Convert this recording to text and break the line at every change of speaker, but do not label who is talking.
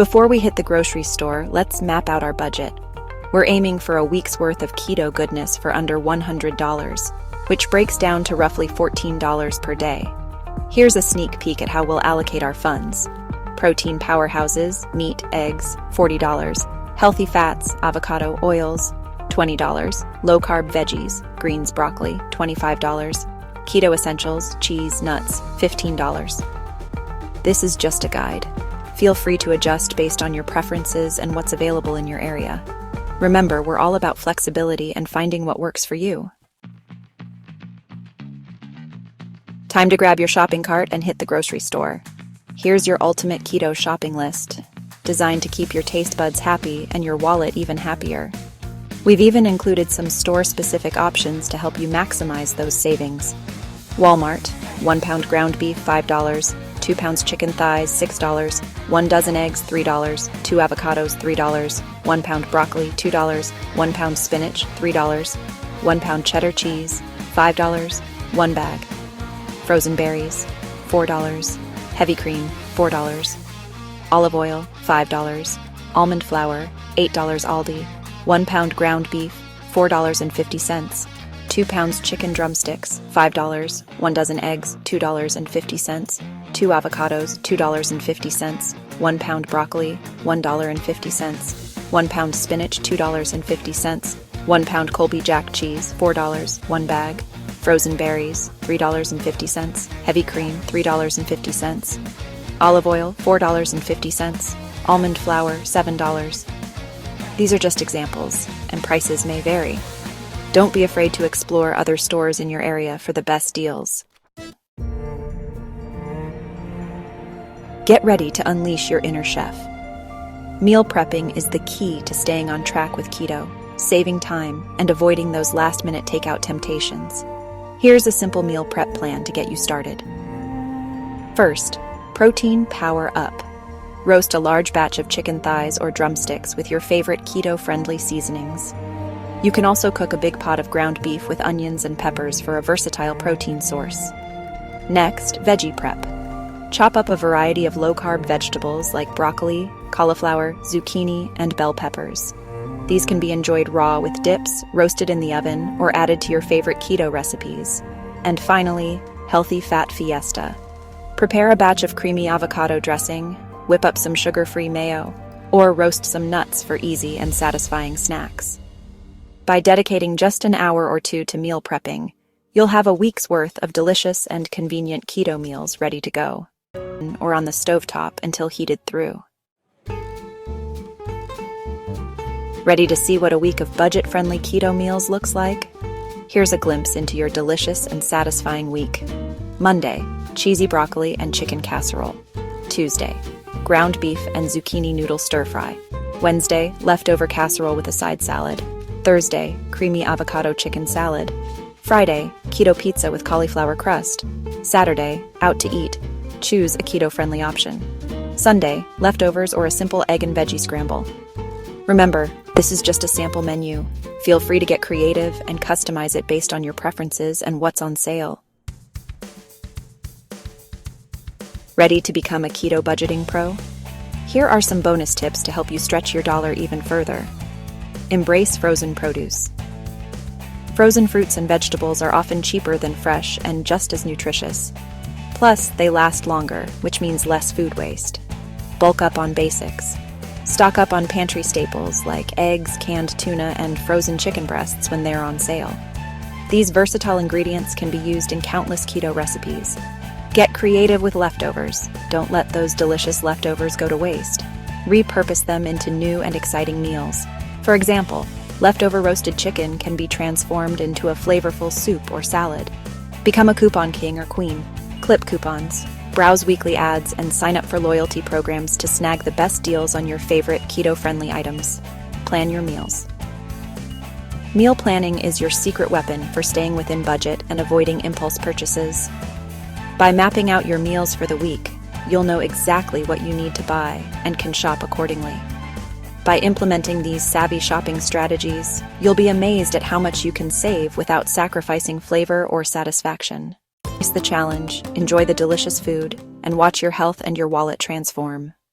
Before we hit the grocery store, let's map out our budget. We're aiming for a week's worth of keto goodness for under $100, which breaks down to roughly $14 per day. Here's a sneak peek at how we'll allocate our funds. Protein powerhouses, meat, eggs, $40. Healthy fats, avocado, oils, $20. Low-carb veggies, greens, broccoli, $25. Keto essentials, cheese, nuts, $15. This is just a guide. Feel free to adjust based on your preferences and what's available in your area. Remember, we're all about flexibility and finding what works for you. Time to grab your shopping cart and hit the grocery store. Here's your ultimate keto shopping list, designed to keep your taste buds happy and your wallet even happier. We've even included some store-specific options to help you maximize those savings. Walmart, 1 pound ground beef, $5, 2 pounds chicken thighs, $6, 1 dozen eggs, $3, 2 avocados, $3, 1 pound broccoli, $2, 1 pound spinach, $3, 1 pound cheddar cheese, $5, 1 bag. Frozen berries, $4, heavy cream, $4, olive oil, $5, almond flour, $8 Aldi, 1 pound ground beef, $4.50, 2 pounds chicken drumsticks, $5, 1 dozen eggs, $2.50, 2 avocados, $2.50, 1 pound broccoli, $1.50, 1 pound spinach, $2.50, 1 pound Colby Jack cheese, $4, 1 bag. Frozen berries, $3.50, heavy cream, $3.50, olive oil, $4.50, almond flour, $7. These are just examples, and prices may vary. Don't be afraid to explore other stores in your area for the best deals. Get ready to unleash your inner chef. Meal prepping is the key to staying on track with keto, saving time, and avoiding those last-minute takeout temptations. Here's a simple meal prep plan to get you started. First, protein power up. Roast a large batch of chicken thighs or drumsticks with your favorite keto-friendly seasonings. You can also cook a big pot of ground beef with onions and peppers for a versatile protein source. Next, veggie prep. Chop up a variety of low-carb vegetables like broccoli, cauliflower, zucchini, and bell peppers. These can be enjoyed raw with dips, roasted in the oven, or added to your favorite keto recipes. And finally, healthy fat fiesta. Prepare a batch of creamy avocado dressing, whip up some sugar-free mayo, or roast some nuts for easy and satisfying snacks. By dedicating just an hour or two to meal prepping, you'll have a week's worth of delicious and convenient keto meals ready to go, or on the stovetop until heated through. Ready to see what a week of budget-friendly keto meals looks like? Here's a glimpse into your delicious and satisfying week. Monday, cheesy broccoli and chicken casserole. Tuesday, ground beef and zucchini noodle stir-fry. Wednesday, leftover casserole with a side salad. Thursday, creamy avocado chicken salad. Friday, keto pizza with cauliflower crust. Saturday, out to eat. Choose a keto-friendly option. Sunday, leftovers or a simple egg and veggie scramble. Remember, this is just a sample menu. Feel free to get creative and customize it based on your preferences and what's on sale. Ready to become a keto budgeting pro? Here are some bonus tips to help you stretch your dollar even further. Embrace frozen produce. Frozen fruits and vegetables are often cheaper than fresh and just as nutritious. Plus, they last longer, which means less food waste. Bulk up on basics. Stock up on pantry staples like eggs, canned tuna, and frozen chicken breasts when they're on sale. These versatile ingredients can be used in countless keto recipes. Get creative with leftovers. Don't let those delicious leftovers go to waste. Repurpose them into new and exciting meals. For example, leftover roasted chicken can be transformed into a flavorful soup or salad. Become a coupon king or queen. Clip coupons. Browse weekly ads and sign up for loyalty programs to snag the best deals on your favorite keto-friendly items. Plan your meals. Meal planning is your secret weapon for staying within budget and avoiding impulse purchases. By mapping out your meals for the week, you'll know exactly what you need to buy and can shop accordingly. By implementing these savvy shopping strategies, you'll be amazed at how much you can save without sacrificing flavor or satisfaction. Face the challenge, enjoy the delicious food, and watch your health and your wallet transform.